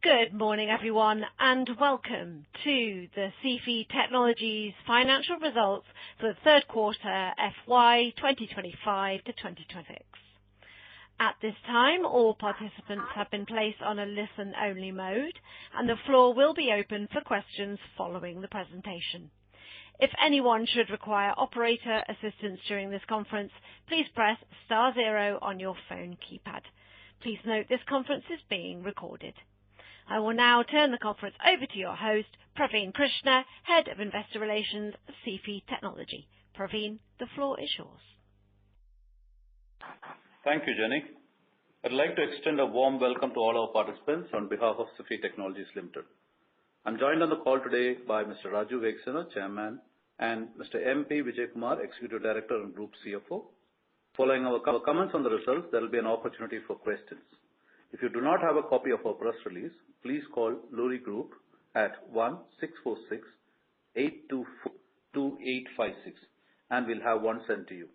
Good morning, everyone, and welcome to the Sify Technologies financial results for the third quarter FY 2025 to 2026. At this time, all participants have been placed on a listen-only mode, and the floor will be open for questions following the presentation. If anyone should require operator assistance during this conference, please press *0 on your phone keypad. Please note this conference is being recorded. I will now turn the conference over to your host, Praveen Krishna, Head of Investor Relations of Sify Technology. Praveen, the floor is yours. Thank you, Jenny. I'd like to extend a warm welcome to all our participants on behalf of Sify Technologies Limited. I'm joined on the call today by Mr. Raju Veksena, Chairman, and Mr. M.P. Vijay Kumar, Executive Director and Group CFO. Following our comments on the results, there will be an opportunity for questions. If you do not have a copy of our press release, please call Luri Group at 1-646-824-2856 and we'll have one sent to you.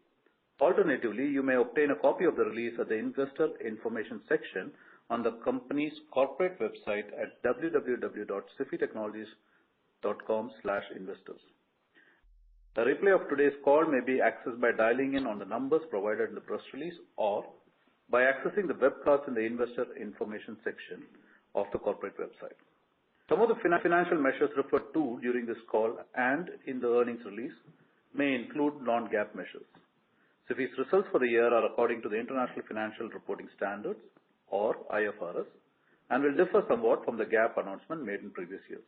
Alternatively, you may obtain a copy of the release at the Investor Information section on the company's corporate website at www.sifytechnologies.com/investors. The replay of today's call may be accessed by dialing in on the numbers provided in the press release or by accessing the webcast in the Investor Information section of the corporate website. Some of the financial measures referred to during this call and in the earnings release may include non-GAAP measures. Sify's results for the year are according to the International Financial Reporting Standards, or IFRS, and will differ somewhat from the GAAP announcement made in previous years.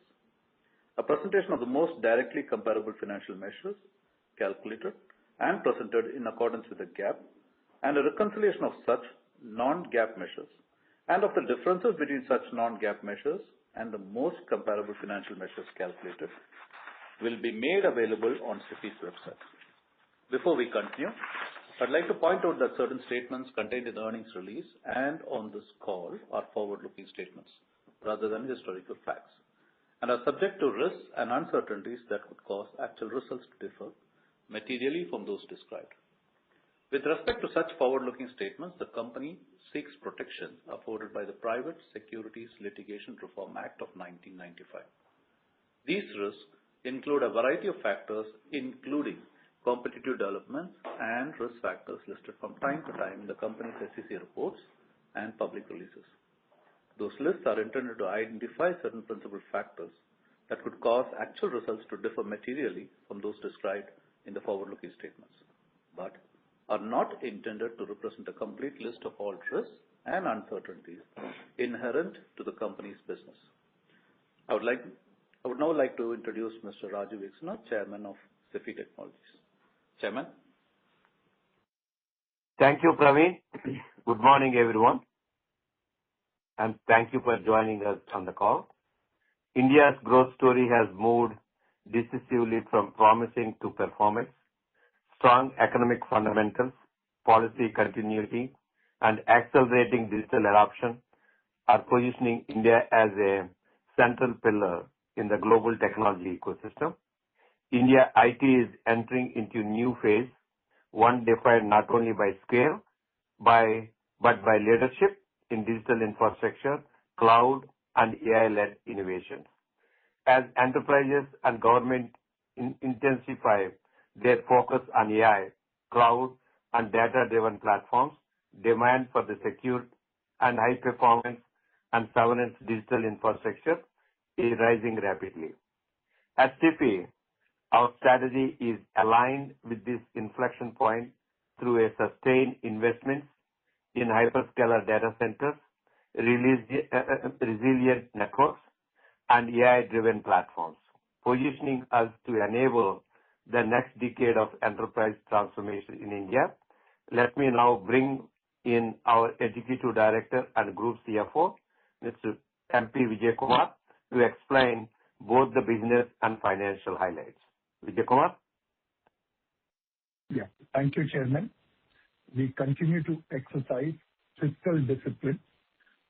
A presentation of the most directly comparable financial measures, calculated and presented in accordance with the GAAP, and a reconciliation of such non-GAAP measures and of the differences between such non-GAAP measures and the most comparable financial measures calculated will be made available on Sify's website. Before we continue, I'd like to point out that certain statements contained in the earnings release and on this call are forward-looking statements rather than historical facts and are subject to risks and uncertainties that could cause actual results to differ materially from those described. With respect to such forward-looking statements, the company seeks protection afforded by the Private Securities Litigation Reform Act of 1995. These risks include a variety of factors, including competitive developments and risk factors listed from time to time in the company's SEC reports and public releases. Those lists are intended to identify certain principal factors that could cause actual results to differ materially from those described in the forward-looking statements, but are not intended to represent a complete list of all risks and uncertainties inherent to the company's business. I would now like to introduce Mr. Raju Veksena, Chairman of Sify Technologies. Chairman. Thank you, Praveen. Good morning, everyone, and thank you for joining us on the call. India's growth story has moved decisively from promising to performance. Strong economic fundamentals, policy continuity, and accelerating digital adoption are positioning India as a central pillar in the global technology ecosystem. India IT is entering into a new phase, one defined not only by scale, but by leadership in digital infrastructure, cloud, and AI-led innovations. As enterprises and government intensify their focus on AI, cloud, and data-driven platforms, demand for the secure and high-performance and sovereign digital infrastructure is rising rapidly. At Sify, our strategy is aligned with this inflection point through a sustained investment in hyperscaler data centers, resilient networks, and AI-driven platforms, positioning us to enable the next decade of enterprise transformation in India. Let me now bring in our Executive Director and Group CFO, Mr. M.P. Vijay Kumar, to explain both the business and financial highlights. Vijay Kumar? Yeah, thank you, Chairman. We continue to exercise fiscal discipline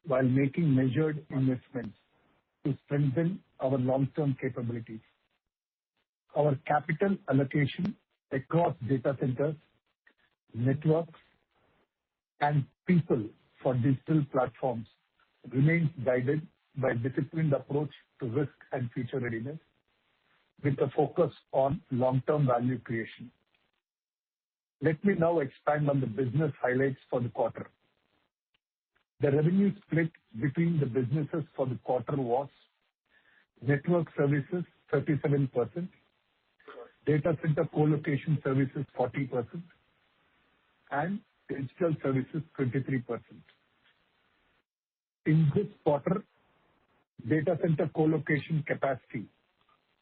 while making measured investments to strengthen our long-term capabilities. Our capital allocation across data centers, networks, and people for digital platforms remains guided by disciplined approach to risk and future readiness with a focus on long-term value creation. Let me now expand on the business highlights for the quarter. The revenue split between the businesses for the quarter was network services 37%, data center co-location services 40%, and digital services 23%. In this quarter, data center co-location capacity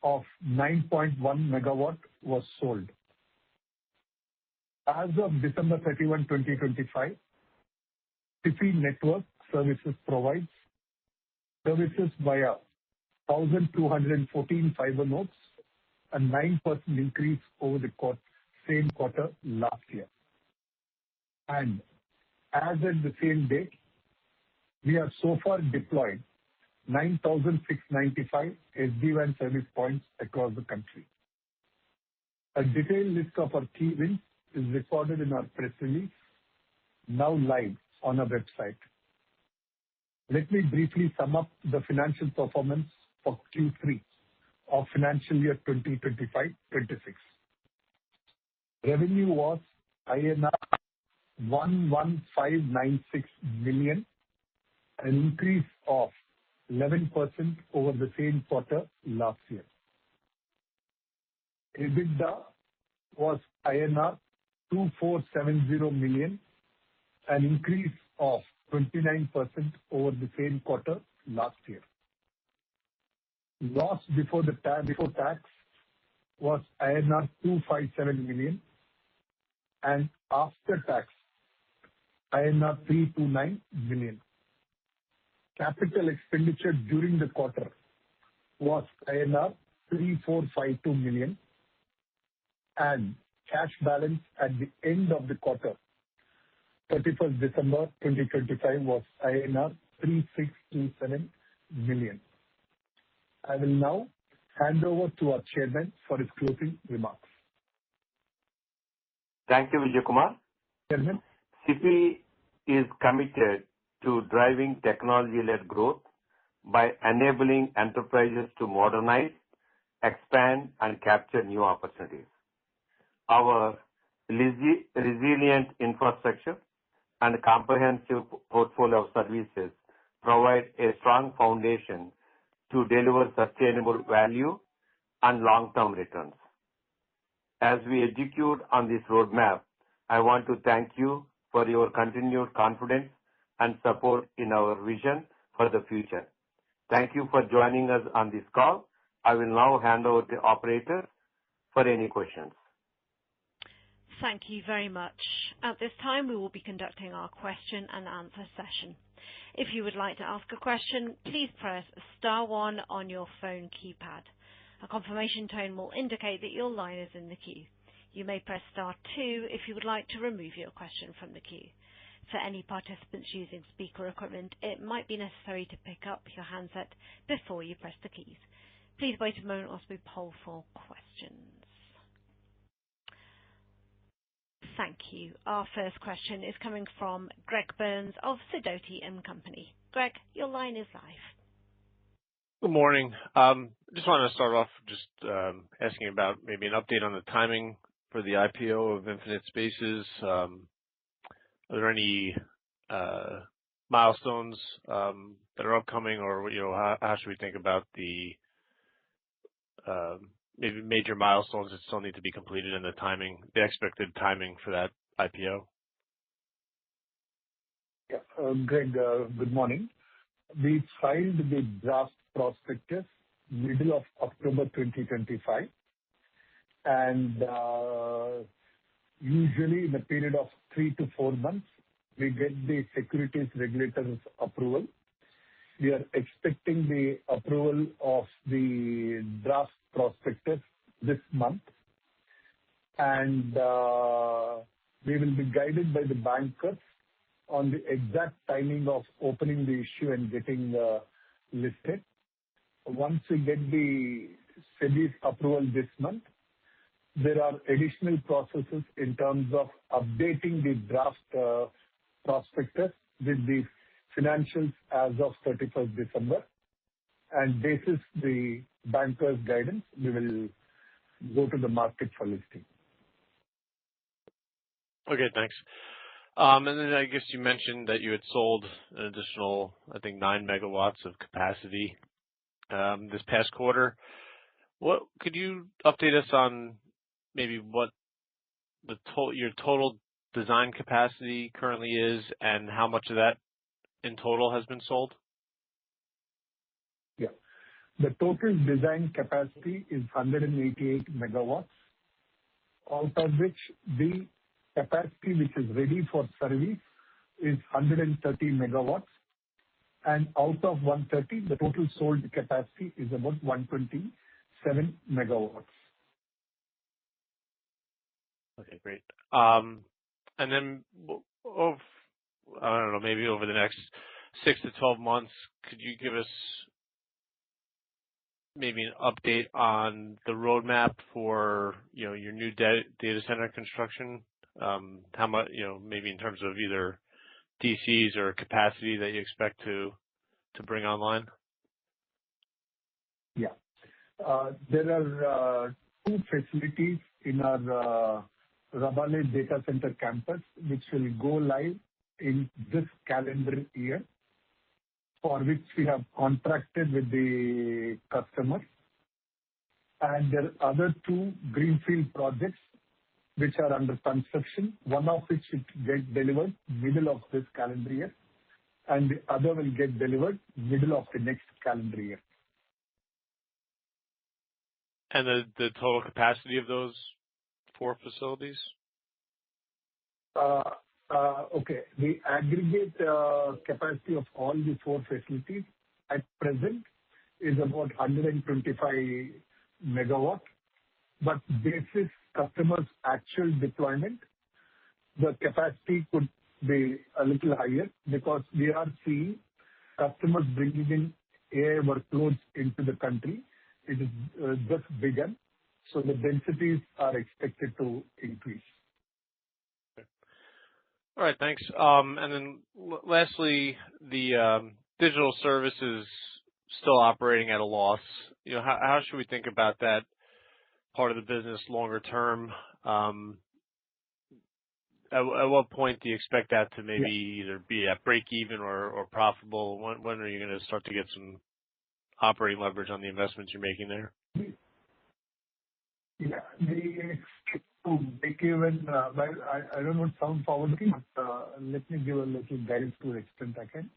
of 9.1 megawatt was sold. As of December 31, 2025, Sify Network Services provides services via 1,214 fiber nodes, a 9% increase over the same quarter last year. And as at the same date, we have so far deployed 9,695 SD-WAN service points across the country. A detailed list of our key wins is recorded in our press release, now live on our website. Let me briefly sum up the financial performance for Q3 of financial year 2025-26. Revenue was INR 11596 million, an increase of 11% over the same quarter last year. EBITDA was INR 2470 million, an increase of 29% over the same quarter last year. Loss before tax was INR 257 million, and after tax, INR 329 million. Capital expenditure during the quarter was INR 3452 million, and cash balance at the end of the quarter, 31st December 2025, was INR 3627 million. I will now hand over to our chairman for his closing remarks. Thank you, Vijay Kumar. Chairman. Sify is committed to driving technology-led growth by enabling enterprises to modernize, expand, and capture new opportunities. Our resilient infrastructure and comprehensive portfolio of services provide a strong foundation to deliver sustainable value and long-term returns. As we execute on this roadmap, I want to thank you for your continued confidence and support in our vision for the future. Thank you for joining us on this call. I will now hand over to the operator for any questions. Thank you very much. At this time, we will be conducting our question and answer session. If you would like to ask a question, please press star 1 on your phone keypad. A confirmation tone will indicate that your line is in the queue. You may press star 2 if you would like to remove your question from the queue. For any participants using speaker equipment, it might be necessary to pick up your handset before you press the keys. Please wait a moment whilst we poll for questions. Thank you. Our first question is coming from Greg Burns of Sidoti & Company. Greg, your line is live. Good morning. Just wanted to start off asking about maybe an update on the timing for the IPO of Infinite Spaces. Are there any milestones that are upcoming, or how should we think about the maybe major milestones that still need to be completed and the expected timing for that IPO? Yeah, Greg, good morning. We filed the draft prospectus middle of October 2025, and usually in a period of 3 to 4 months, we get the securities regulators' approval. We are expecting the approval of the draft prospectus this month, and we will be guided by the bankers on the exact timing of opening the issue and getting listed. Once we get the SEBI's approval this month, there are additional processes in terms of updating the draft prospectus with the financials as of 31st December. and basis the bankers' guidance, we will go to the market for listing. Okay, thanks. And then I guess you mentioned that you had sold an additional, I think, 9 megawatts of capacity this past quarter. What could you update us on maybe what your total design capacity currently is and how much of that in total has been sold? Yeah. The total design capacity is 188 megawatts, out of which the capacity which is ready for service is 130 megawatts, and out of 130, the total sold capacity is about 127 megawatts. Okay, great. And then, I don't know, maybe over the next 6 to 12 months, could you give us maybe an update on the roadmap for, your new data center construction? How much, maybe in terms of either DCs or capacity that you expect to bring online? Yeah. There are 2 facilities in our Rabale data center campus, which will go live in this calendar year, for which we have contracted with the customer. And there are other 2 greenfield projects which are under construction, one of which will get delivered middle of this calendar year, and the other will get delivered middle of the next calendar year. And the total capacity of those 4 facilities? Okay. The aggregate capacity of all the 4 facilities at present is about 125 megawatt. But basis customers' actual deployment, the capacity could be a little higher because we are seeing customers bringing in AI workloads into the country. It is just begun, so the densities are expected to increase. All right, thanks. And then lastly, the digital services still operating at a loss. How should we think about that part of the business longer term? At what point do you expect that to maybe either be at break even or profitable? When are you going to start to get some operating leverage on the investments you're making there? Yeah. We expect to break even. Well, I don't want to sound forward-looking, but let me give a little guidance to the extent I can.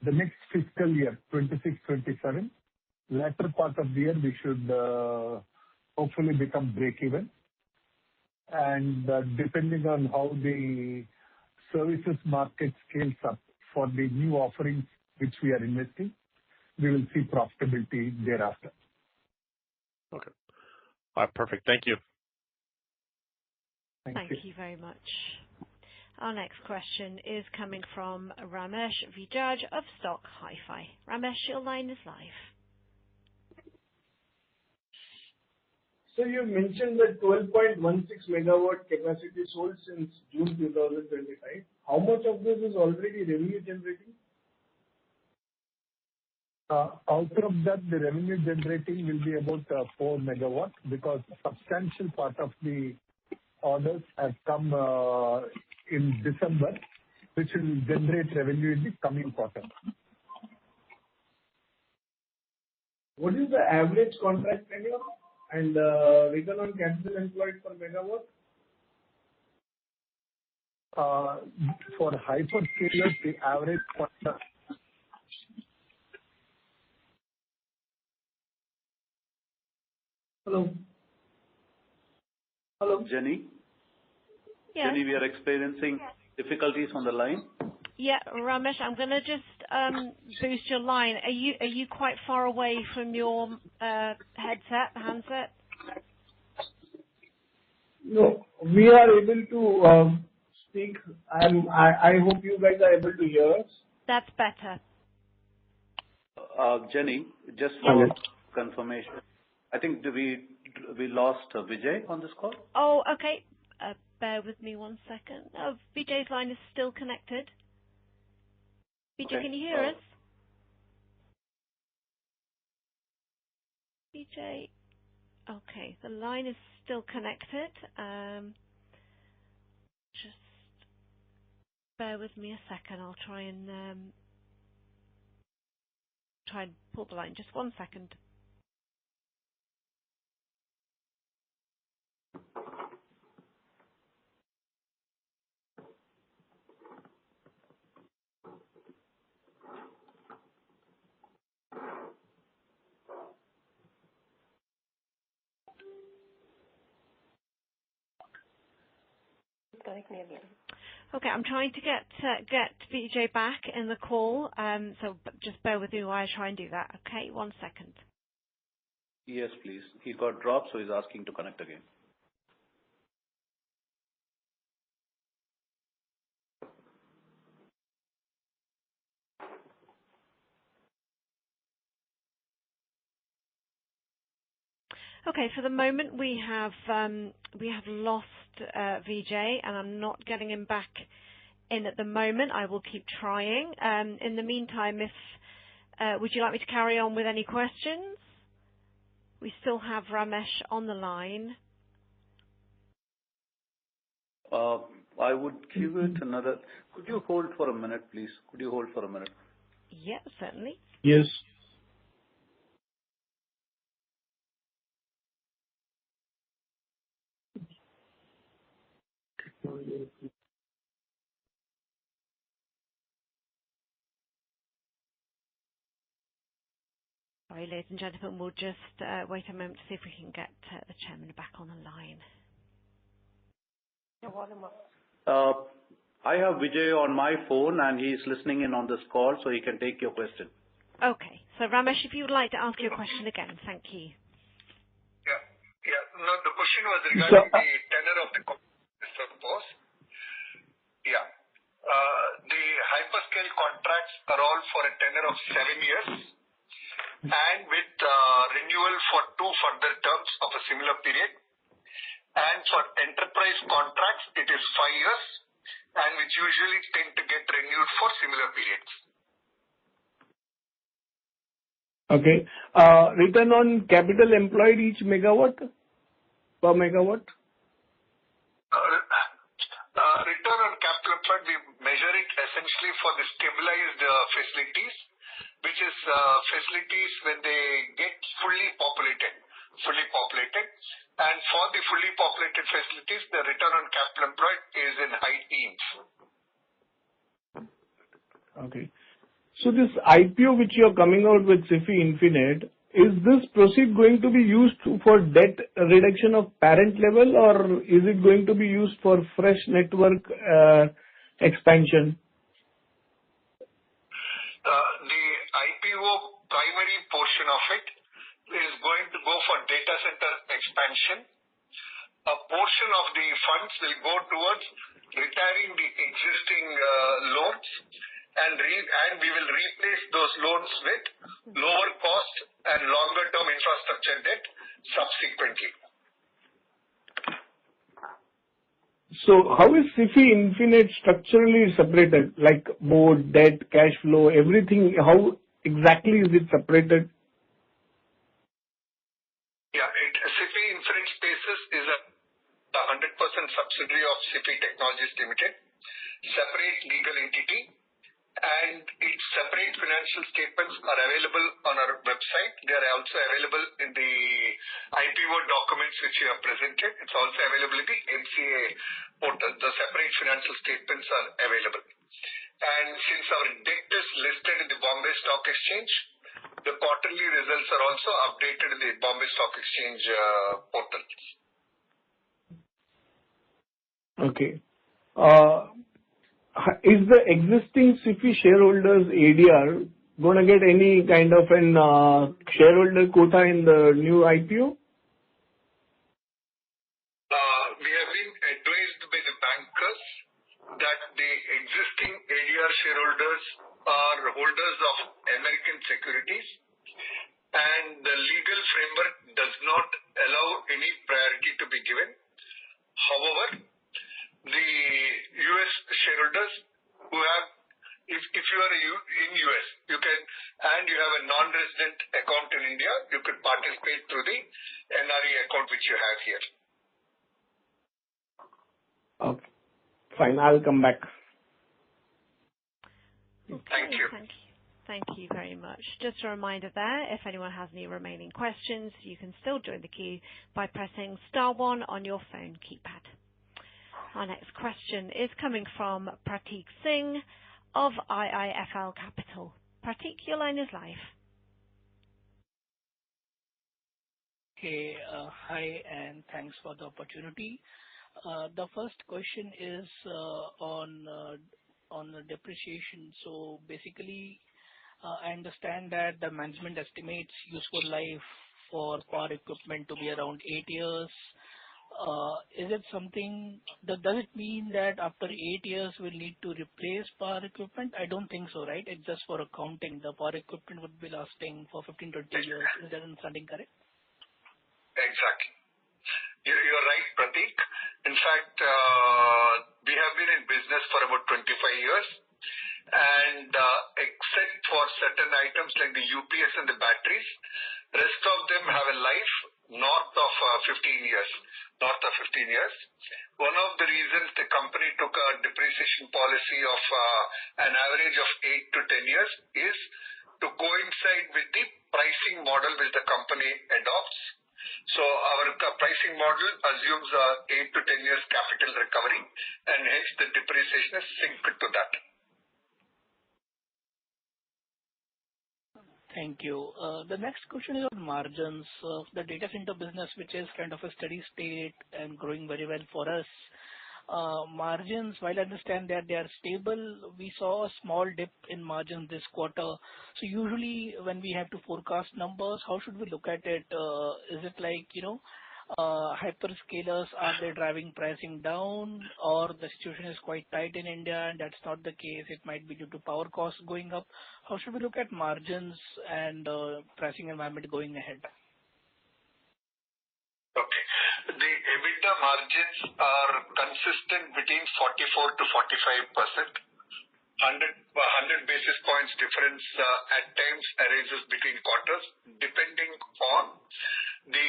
The next fiscal year, 26-27, latter part of the year, we should hopefully become break even. And depending on how the services market scales up for the new offerings which we are investing, we will see profitability thereafter. Okay. All right, perfect. Thank you. Thank you very much. Our next question is coming from Ramesh Vijaj of Stock Hi-Fi. Ramesh, your line is live. So you mentioned that 12.16 megawatt capacity sold since June 2025. How much of this is already revenue generating? Out of that, the revenue generating will be about 4 megawatts because a substantial part of the orders have come in December, which will generate revenue in the coming quarter. What is the average contract tenure and return on capital employed per megawatt? For hyperscalers, the average contract. Hello? Hello? Jenny? Yes. Jenny, we are experiencing difficulties on the line. Yeah, Ramesh, I'm going to just boost your line. Are you quite far away from your handset? No, we are able to speak. I hope you guys are able to hear us. That's better. Jenny, just for confirmation, I think we lost Vijay on this call. Oh, okay. Bear with me 1 second. Oh, Vijay's line is still connected. Vijay, can you hear us? Vijay. Okay, the line is still connected. Just bear with me a second. I'll try and pull the line. Just 1 second. Okay, I'm trying to get Vijay back in the call. So just bear with me while I try and do that. Okay, 1 second. Yes, please. He got dropped, so he's asking to connect again. Okay, for the moment we have lost Vijay, and I'm not getting him back in at the moment. I will keep trying. In the meantime, if would you like me to carry on with any questions? We still have Ramesh on the line. I would give it another. Could you hold for a minute, please? Could you hold for a minute? Yeah, certainly. Yes. Sorry, ladies and gentlemen, we'll just wait a moment to see if we can get the chairman back on the line. I have Vijay on my phone, and he's listening in on this call, so he can take your question. Okay, so Ramesh, if you would like to ask your question again, thank you. Yeah. No, the question was regarding the tenor of the suppose. Yeah. The hyperscale contracts are all for a tenor of 7 years and with renewal for 2 further terms of a similar period. And for enterprise contracts, it is 5 years and which usually tend to get renewed for similar periods. Okay. Return on capital employed each megawatt per megawatt? Return on capital employed, we measure it essentially for the stabilized facilities, which is facilities when they get fully populated. And for the fully populated facilities, the return on capital employed is in high teens. Okay. So this IPO which you are coming out with Sify Infinite, is this proceed going to be used for debt reduction of parent level, or is it going to be used for fresh network expansion? The IPO primary portion of it is going to go for data center expansion. A portion of the funds will go towards retiring the existing loans, and we will replace those loans with lower cost and longer term infrastructure debt subsequently. So how is Sify Infinite structurally separated, like board, debt, cash flow, everything? How exactly is it separated? Yeah, Sify Infinite Spaces is a 100% subsidiary of Sify Technologies Limited, separate legal entity, and its separate financial statements are available on our website. They are also available in the IPO documents which you have presented. It's also available in the MCA portal. The separate financial statements are available. And since our debt is listed in the Bombay Stock Exchange, the quarterly results are also updated in the Bombay Stock Exchange portal. Okay. Is the existing Sify shareholders ADR going to get any kind of an shareholder quota in the new IPO? We have been advised by the bankers that the existing ADR shareholders are holders of American securities, and the legal framework does not allow any priority to be given. However, the US shareholders who have if you are in US, you can, and you have a non-resident account in India, you could participate through the NRE account which you have here. Okay. Fine. I'll come back. Okay, Thank you. Thank you very much. Just a reminder there, if anyone has any remaining questions, you can still join the queue by pressing *1 on your phone keypad. Our next question is coming from Prateek Singh of IIFL Capital. Prateek, your line is live. Okay. Hi, and thanks for the opportunity. The first question is on the depreciation. So basically, I understand that the management estimates useful life for power equipment to be around 8 years. Is it something that does it mean that after 8 years we'll need to replace power equipment? I don't think so, right? It's just for accounting. The power equipment would be lasting for 15-20 years. Is that understanding correct? Exactly. You're right, Prateek. In fact, we have been in business for about 25 years, and except for certain items like the UPS and the batteries, rest of them have a life north of 15 years. One of the reasons the company took a depreciation policy of an average of 8 to 10 years is to coincide with the pricing model which the company adopts. So our pricing model assumes 8 to 10 years capital recovery, and hence the depreciation is synced to that. Thank you. The next question is on margins of the data center business, which is kind of a steady state and growing very well for us. Margins, while I understand that they are stable, we saw a small dip in margins this quarter. So usually when we have to forecast numbers, how should we look at it? Is it like, hyperscalers, are they driving pricing down, or the situation is quite tight in India and that's not the case? It might be due to power costs going up. How should we look at margins and pricing environment going ahead? Okay. The EBITDA margins are consistent between 44 to 45%. 100 basis points difference at times arises between quarters, depending on the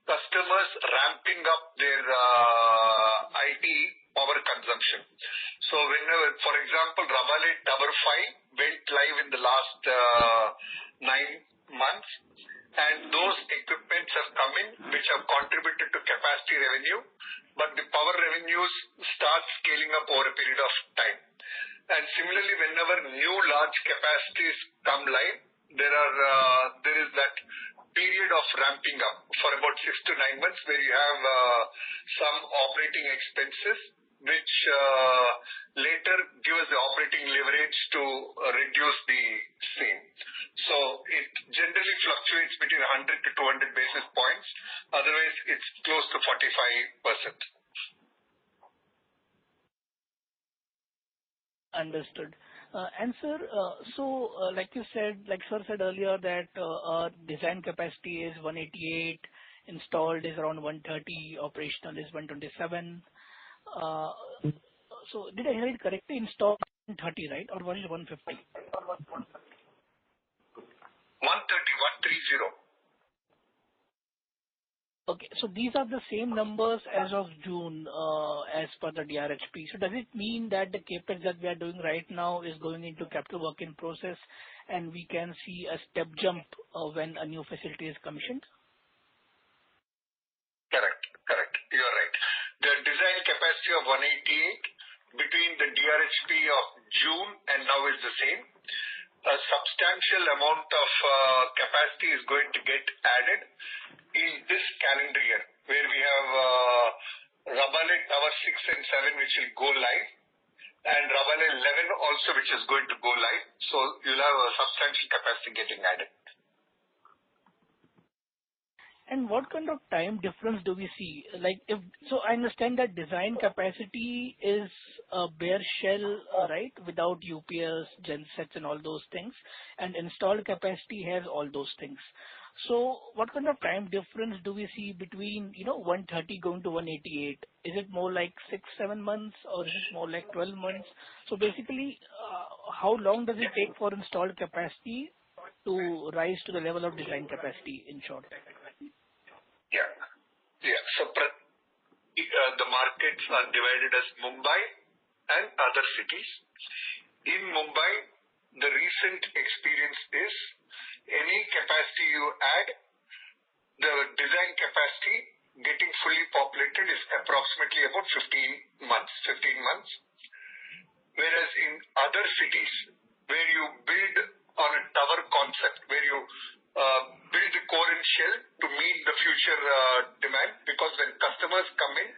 customers ramping up their IT power consumption. So whenever, for example, Rabale Tower 5 went live in the last 9 months, and those equipments have come in which have contributed to capacity revenue, but the power revenues start scaling up over a period of time. And similarly, whenever new large capacities come live, there is that period of ramping up for about 6 to 9 months where you have some operating expenses which later give us the operating leverage to reduce the same. So it generally fluctuates between 100 to 200 basis points. Otherwise, it's close to 45%. Understood. And sir, like you said, like sir said earlier that design capacity is 188, installed is around 130, operational is 127. So did I hear it correctly? Installed 130, right? Or was it 150? 130, 130. Okay, so these are the same numbers as of June, as per the DRHP. So does it mean that the capex that we are doing right now is going into capital work in process, and we can see a step jump when a new facility is commissioned? Correct. You are right. The design capacity of 188 between the DRHP of June and now is the same. A substantial amount of capacity is going to get added in this calendar year, where we have Rabale Tower 6 and 7 which will go live, and Rabale 11 also which is going to go live. So you'll have a substantial capacity getting added. And what kind of time difference do we see? So I understand that design capacity is a bare shell, right, without UPS, gensets and all those things, and installed capacity has all those things. So what kind of time difference do we see between, 130 going to 188? Is it more like 6-7 months, or is it more like 12 months? So basically, how long does it take for installed capacity to rise to the level of design capacity, in short? Yeah. Yeah. So the markets are divided as Mumbai and other cities. In Mumbai, the recent experience is any capacity you add, the design capacity getting fully populated is approximately about 15 months. Whereas in other cities where you build on a tower concept, where you build the core and shell to meet the future demand, because when customers come in,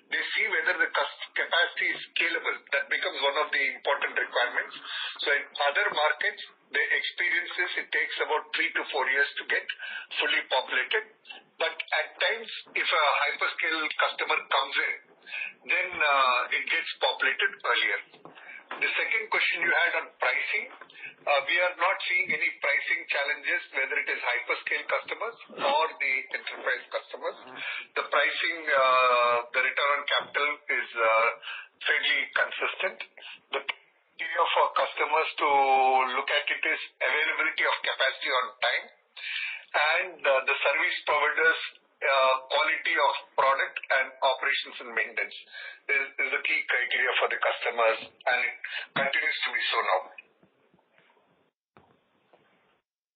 they see whether the capacity is scalable. That becomes one of the important requirements. So in other markets, the experience is it takes about 3 to 4 years to get fully populated. But at times, if a hyperscale customer comes in, then it gets populated earlier. The second question you had on pricing, we are not seeing any pricing challenges, whether it is hyperscale customers or the enterprise customers. The pricing, the return on capital is fairly consistent. The criteria for customers to look at it is availability of capacity on time, and the service providers' quality of product and operations and maintenance is the key criteria for the customers, and it continues to be so now.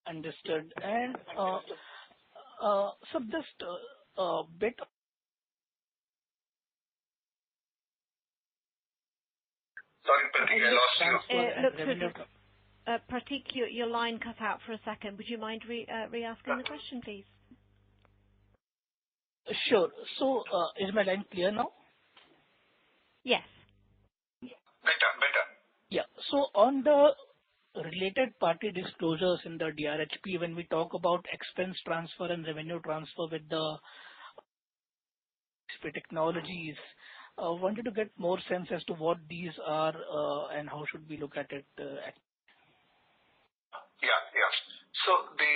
Understood. And so just a bit. Sorry, Pratik, I lost you. Pratik, your line cut out for a second. Would you mind re-asking the question, please? Sure. So is my line clear now? Yes. Better. Yeah. So on the related party disclosures in the DRHP, when we talk about expense transfer and revenue transfer with the technologies, wanted to get more sense as to what these are and how should we look at it. Yeah. So the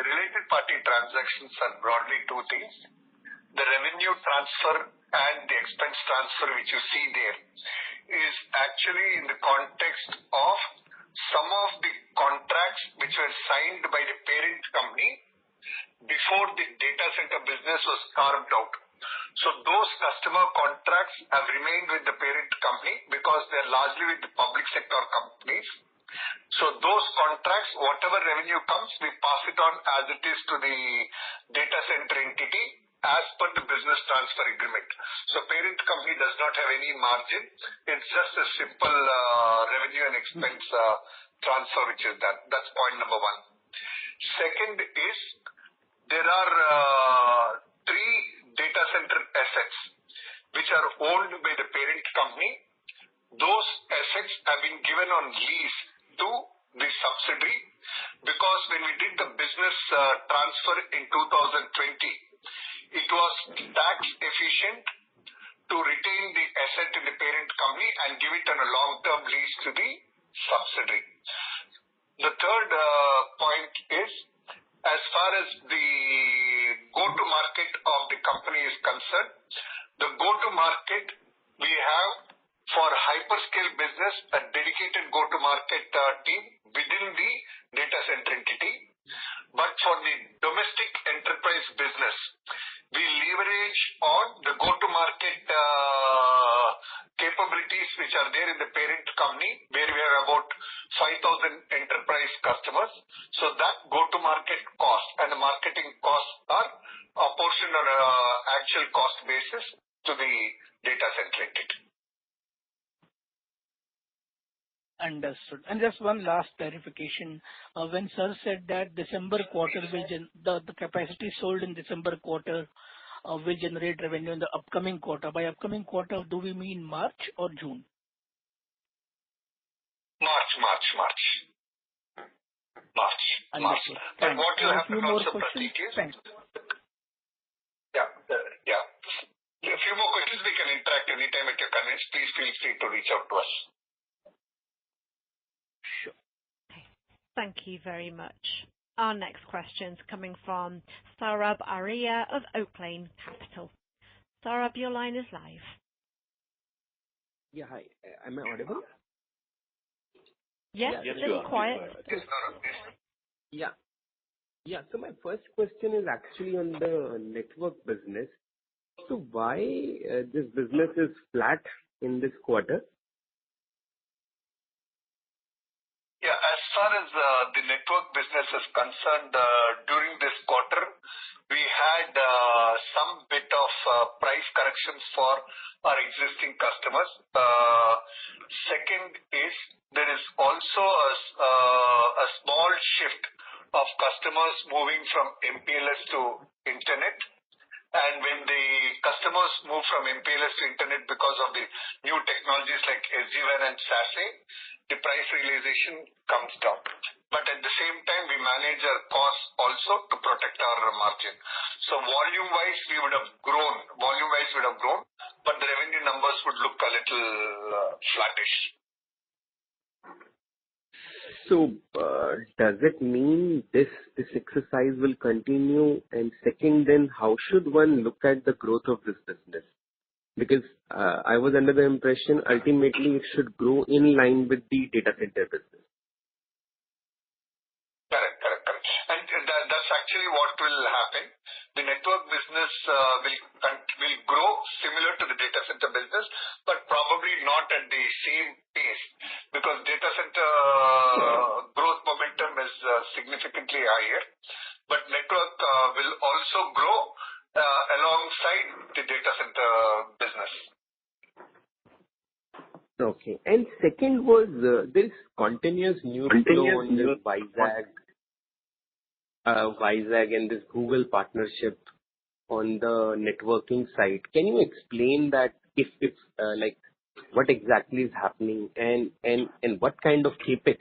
related party transactions are broadly two things. The revenue transfer and the expense transfer which you see there is actually in the context of some of the contracts which were signed by the parent company before the data center business was carved out. So those customer contracts have remained with the parent company because they're largely with the public sector companies. So those contracts, whatever revenue comes, we pass it on as it is to the data center entity as per the business transfer agreement. So parent company does not have any margin. It's just a simple revenue and expense transfer which is done. That's point number one. Second is there are 3 data center assets which are owned by the parent company. Those assets have been given on lease to the subsidiary because when we did the business transfer in 2020, it was tax efficient to retain the asset in the parent company and give it on a long-term lease to the subsidiary. The third point is, as far as the go-to-market of the company is concerned, the go-to-market we have for hyperscale business a dedicated go-to-market team within the data center entity. But for the domestic enterprise business, we leverage on the go-to-market capabilities which are there in the parent company, where we have about 5,000 enterprise customers. So that go-to-market cost and the marketing costs are apportioned on an actual cost basis to the data center entity. Understood. And just one last clarification. When Sir said that December quarter the capacity sold in December quarter will generate revenue in the upcoming quarter. By upcoming quarter, do we mean March or June? March. Understood. But what you have to more also questions? Pratik is, Thanks. Yeah. A few more questions, we can interact anytime at your convenience. Please feel free to reach out to us. Sure. Thank you very much. Our next question's coming from Saurabh Arya of Oaklane Capital. Saurabh, your line is live. Yeah, hi. Am I audible? Yes, Yes, a you little are. quiet. Yeah. Yeah. So my first question is actually on the network business. So why this business is flat in this quarter? Yeah, as far as the network business is concerned, during this quarter, we had some bit of price corrections for our existing customers. Second is there is also a small shift of customers moving from MPLS to internet. And when the customers move from MPLS to internet because of the new technologies like SD-WAN and SASE, the price realization comes down. But at the same time, we manage our costs also to protect our margin. So volume-wise, we would have grown. But the revenue numbers would look a little flattish. So does it mean this exercise will continue? And second, then how should one look at the growth of this business? Because I was under the impression ultimately it should grow in line with the data center business. Correct. And that's actually what will happen. The network business will grow similar to the data center business, but probably not at the same pace because data center growth momentum is significantly higher. But network will also grow alongside the data center business. Okay. And second was this continuous news flow on this Vizag and this Google partnership on the networking side. Can you explain that if like what exactly is happening and what kind of capex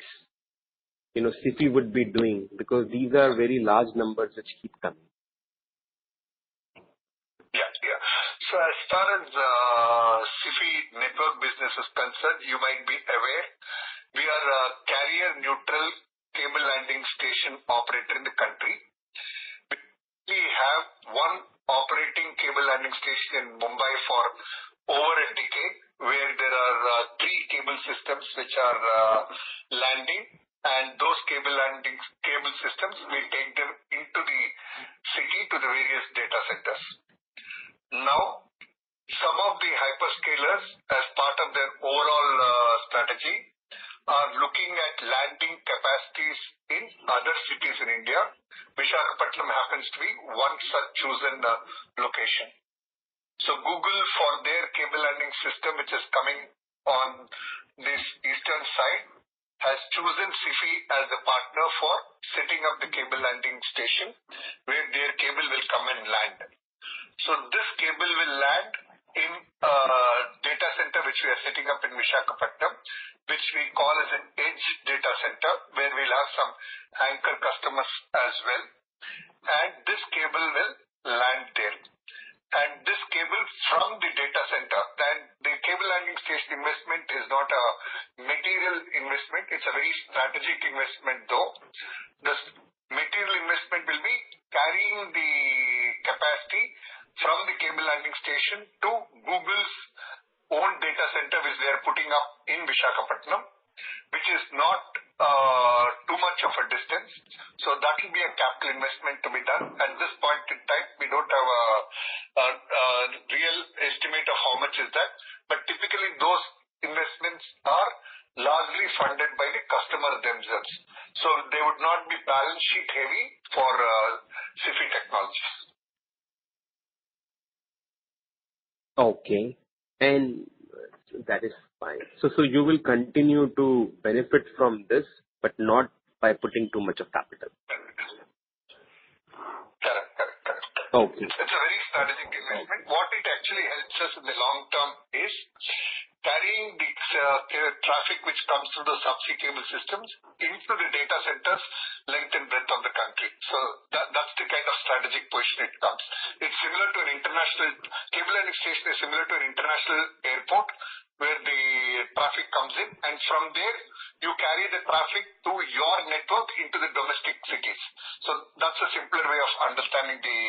Sify would be doing, because these are very large numbers which keep coming. Yeah. So as far as Sify network business is concerned, you might be aware we are a carrier neutral cable landing station operator in the country. We have one operating cable landing station in Mumbai for over a decade, where there are three cable systems which are landing, and those cable systems we take them into the city to the various data centers. Now, some of the hyperscalers, as part of their overall strategy, are looking at landing capacities in other cities in India. Visakhapatnam happens to be one such chosen location. So Google, for their cable landing system, which is coming on this eastern side, has chosen Sify as the partner for setting up the cable landing station, where their cable will come and land. So this cable will land in a data center which we are setting up in Visakhapatnam, which we call as an edge data center, where we'll have some anchor customers as well. And this cable will land there. And this cable from the data center, and the cable landing station investment is not a material investment, it's a very strategic investment though. This material investment will be carrying the capacity from the cable landing station to Google's own data center which they are putting up in Visakhapatnam, which is not too much of a distance. So that will be a capital investment to be done. At this point in time, we don't have a real estimate of how much is that, but typically those investments are largely funded by the customer themselves. So they would not be balance sheet heavy for Sify Technologies. Okay. And that is fine. So you will continue to benefit from this, but not by putting too much of capital. Correct. Okay. It's a very strategic investment. What it actually helps us in the long term is carrying the traffic which comes through the subsea cable systems into the data centers length and breadth of the country. So that's the kind of strategic position it comes. It's similar to an international cable landing station is similar to an international airport where the traffic comes in, and from there you carry the traffic to your network into the domestic cities. So that's a simpler way of understanding the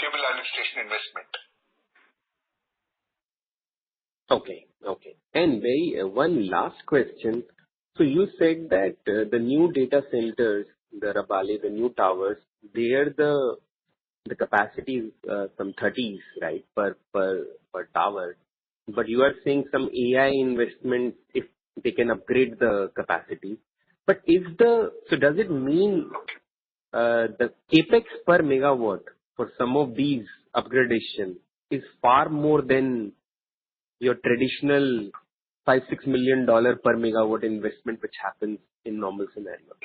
cable landing station investment. Okay. And one last question. So you said that the new data centers, the Rabale, the new towers, there the capacity is some 30s, right, per tower. But you are saying some AI investment if they can upgrade the capacity. But so does it mean the capex per megawatt for some of these upgradation is far more than your traditional $5-6 million per megawatt investment which happens in normal scenarios?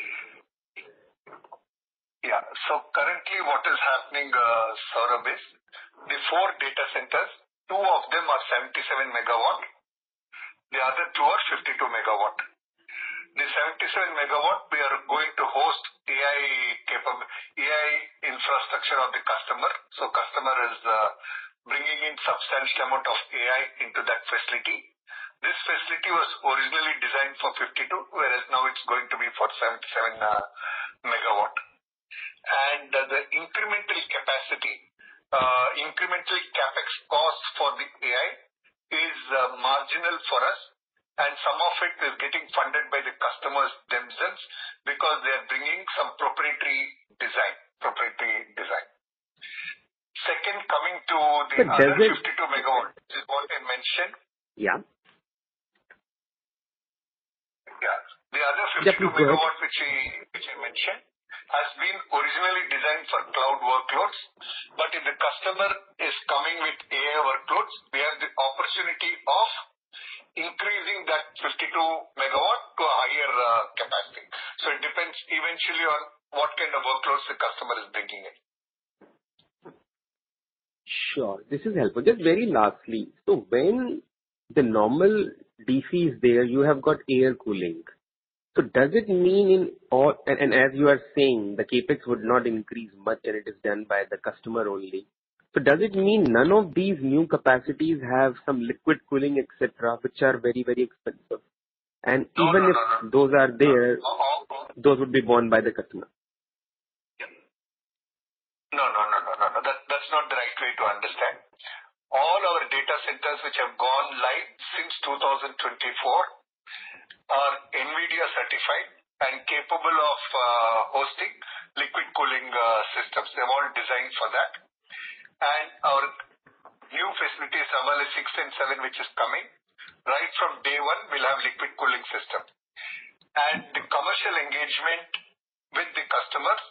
Yeah. So currently what is happening, Saurabh, is the 4 data centers, 2 of them are 77 megawatt, the other 2 are 52 megawatt. The 77 megawatt, we are going to host AI infrastructure of the customer. So customer is bringing in substantial amount of AI into that facility. This facility was originally designed for 52, whereas now it's going to be for 77 megawatt. And the incremental capacity, incremental capex cost for the AI is marginal for us, and some of it is getting funded by the customers themselves because they are bringing some proprietary design. Second, coming to the other 52 megawatt, is what I mentioned. Yeah. Yeah. The other 52 megawatt which I mentioned has been originally designed for cloud workloads, but if the customer is coming with AI workloads, we have the opportunity of increasing that 52 megawatt to a higher capacity. So it depends eventually on what kind of workloads the customer is bringing in. Sure. This is helpful. Just very lastly, so when the normal DC is there, you have got air cooling. So does it mean in all, and as you are saying, the capex would not increase much and it is done by the customer only. So does it mean none of these new capacities have some liquid cooling, etc., which are very, very expensive? And even if those are there, those would be borne by the customer. No. That's not the right way to understand. All our data centers which have gone live since 2024 are NVIDIA certified and capable of hosting liquid cooling systems. They're all designed for that. And our new facilities, Rabale 6 and 7, which is coming, right from day one, we'll have liquid cooling system. And the commercial engagement with the customers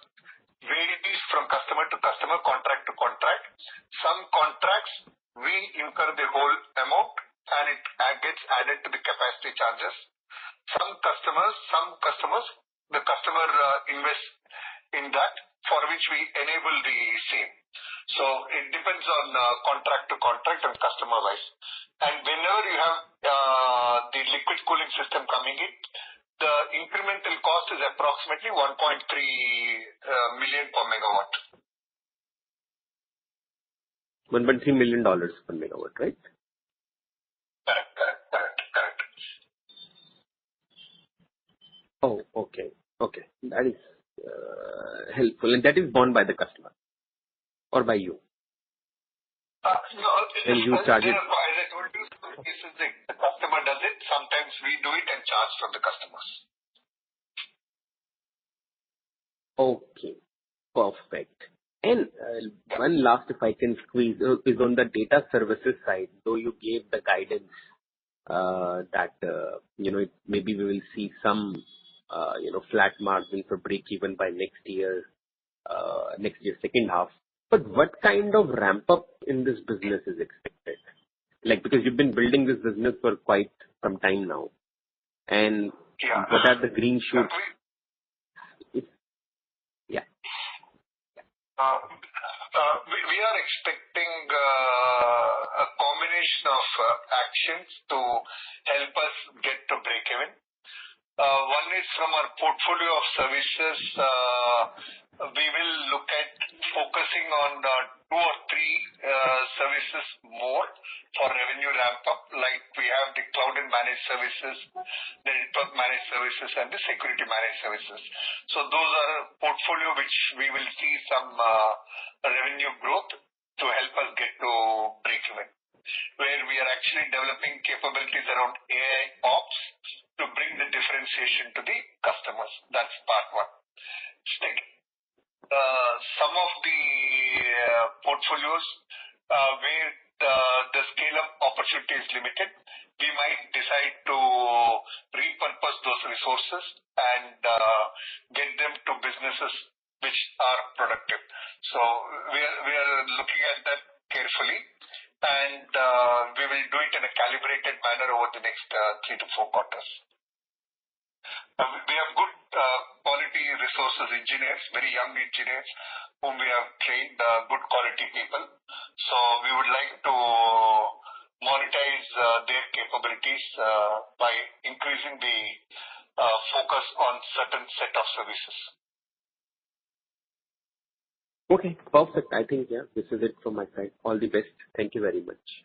varies from customer to customer, contract to contract. Some contracts, we incur the whole amount and it gets added to the capacity charges. Some customers, the customer invests in that, for which we enable the same. So it depends on contract to contract and customer wise. And whenever you have the liquid cooling system coming in, the incremental cost is approximately $1.3 million per megawatt. $1.3 million per megawatt, right? Correct. Oh, okay. That is helpful. And that is borne by the customer or by you? No, and you charge it? As I told you, the customer does it. Sometimes we do it and charge from the customers. Okay, perfect. And one last, if I can squeeze, is on the data services side. Though you gave the guidance that maybe we will see some flat margin for break even by next year second half. But what kind of ramp up in this business is expected? Like, because you've been building this business for quite some time now, and what are the green shoots? We are expecting a combination of actions to help us get to break even. One is from our portfolio of services. We will look at focusing on 2 or 3 services more for revenue ramp up. Like we have the cloud and managed services, the network managed services and the security managed services. So those are a portfolio which we will see some revenue growth to help us get to breakeven, where we are actually developing capabilities around AI ops to bring the differentiation to the customers. That's part one. Second, some of the portfolios where the scale-up opportunity is limited, we might decide to repurpose those resources and get them to businesses which are productive. So we are looking at that carefully, and we will do it in a calibrated manner over the next 3 to 4 quarters. We have good quality resources engineers, very young engineers whom we have trained, good quality people. So we would like to monetize their capabilities by increasing the focus on certain set of services. Okay, perfect. I think, this is it from my side. All the best. Thank you very much.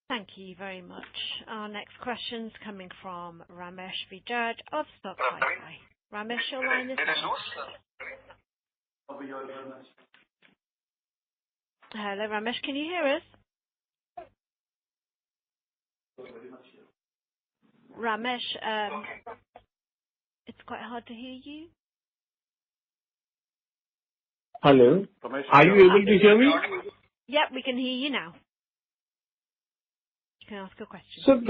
Thank you very much. Our next question's coming from Ramesh Vijay of Sify. Ramesh, your line is live. Hello, Ramesh, can you hear us? Ramesh, it's quite hard to hear you. Hello. Are you able to hear me? Yep, we can hear you now. You can ask a question. So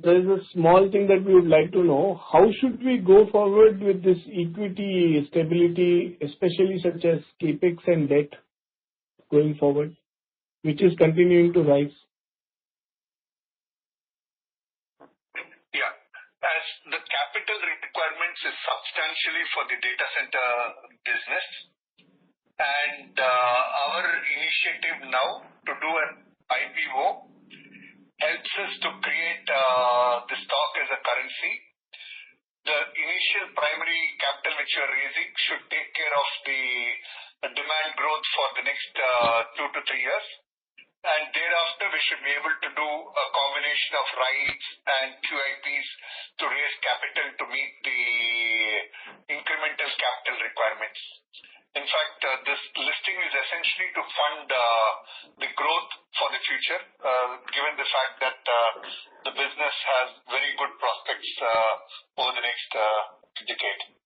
there is a small thing that we would like to know. How should we go forward with this equity stability, especially such as capex and debt going forward, which is continuing to rise? Yeah, as the capital requirements is substantially for the data center business, and our initiative now to do an IPO helps us to create the stock as a currency. The initial primary capital which you are raising should take care of the demand growth for the next 2 to 3 years. And thereafter, we should be able to do a combination of rights and QIPs to raise capital to meet the incremental capital requirements. In fact, this listing is essentially to fund the growth for the future, given the fact that the business has very good prospects over the next decade.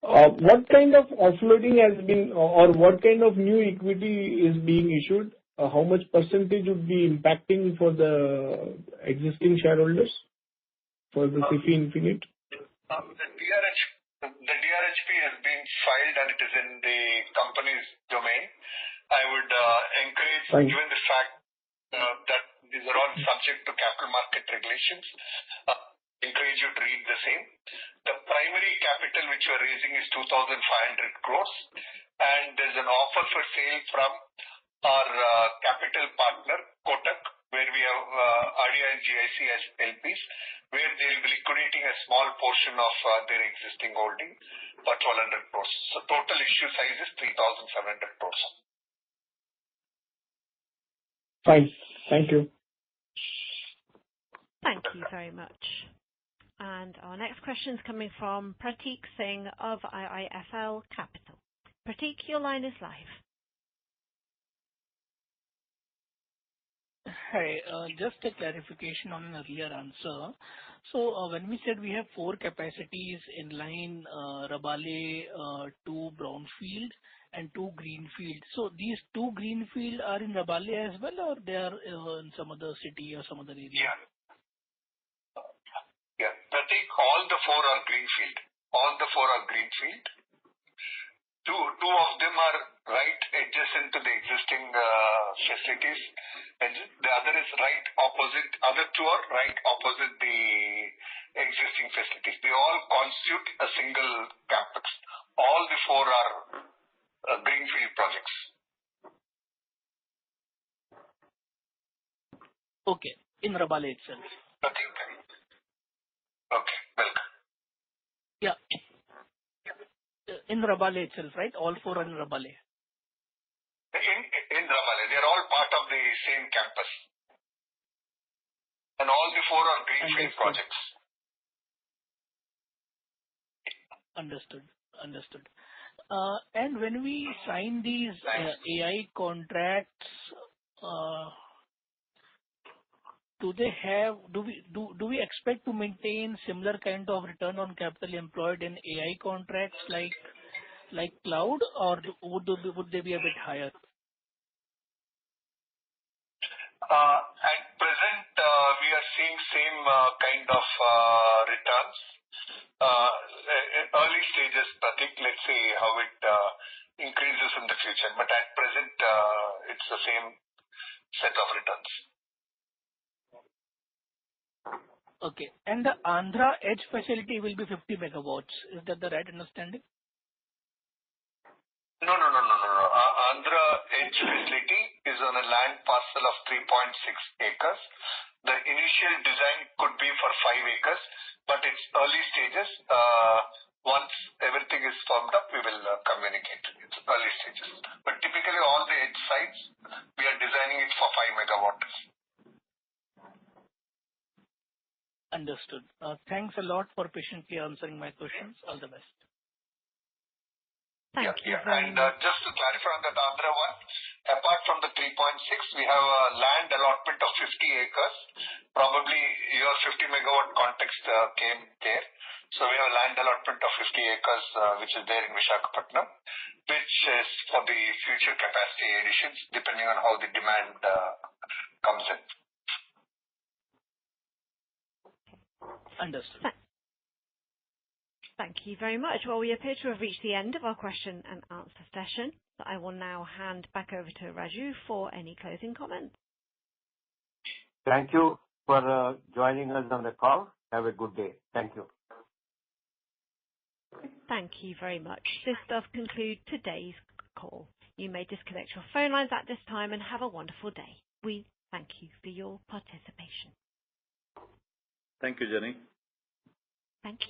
What kind of offloading has been, or what kind of new equity is being issued? How much percentage would be impacting for the existing shareholders for the Sify Infinite? The DRHP has been filed and it is in the company's domain. I would encourage, given the fact that these are all subject to capital market regulations, encourage you to read the same. The primary capital which you are raising is 2,500 crores, and there's an offer for sale from our capital partner, Kotak, where we have RDI and GIC as LPs, where they will be liquidating a small portion of their existing holding for 1,200 crores. So total issue size is 3,700 crores. Fine. Thank you. Thank you very much. And our next question is coming from Prateek Singh of IIFL Capital. Prateek, your line is live. Hi, just a clarification on an earlier answer. So when we said we have 4 capacities in line, Rabale, 2 brownfield and 2 greenfield. So these 2 greenfield are in Rabale as well, or they are in some other city or some other area? Yeah, Prateek, all the 4 are greenfield. All the 4 are greenfield. Two of them are right adjacent to the existing facilities, and the other is right opposite. Other 2 are right opposite the existing facilities. They all constitute a single campus. All the 4 are greenfield projects. Okay, in Rabale itself. Prateek. Okay, welcome. Yeah. In Rabale itself, right? All 4 are in Rabale. In Rabale, they are all part of the same campus. and all the 4 are greenfield projects. Understood. And when we sign these AI contracts, do we expect to maintain similar kind of return on capital employed in AI contracts like cloud, or would they be a bit higher? At present, we are seeing same kind of returns. Early stages, Pratik, let's see how it increases in the future. But at present, it's the same set of returns. Okay. And the Andhra Edge facility will be 50 megawatts. Is that the right understanding? No. Andhra Edge facility is on a land parcel of 3.6 acres. The initial design could be for 5 acres, but it's early stages. Once everything is firmed up, we will communicate. It's early stages. But typically all the edge sites, we are designing it for 5 megawatts. Understood. Thanks a lot for patiently answering my questions. All the best. Thank you. And just to clarify on that Andhra one, apart from the 3.6, we have a land allotment of 50 acres. Probably your 50 megawatt context came there. So we have a land allotment of 50 acres, which is there in Visakhapatnam, which is for the future capacity additions, depending on how the demand comes in. Understood. Thank you very much. Well, we appear to have reached the end of our question and answer session. So I will now hand back over to Raju for any closing comments. Thank you for joining us on the call. Have a good day. Thank you. Thank you very much. This does conclude today's call. You may disconnect your phone lines at this time and have a wonderful day. We thank you for your participation. Thank you, Jenny. Thank you.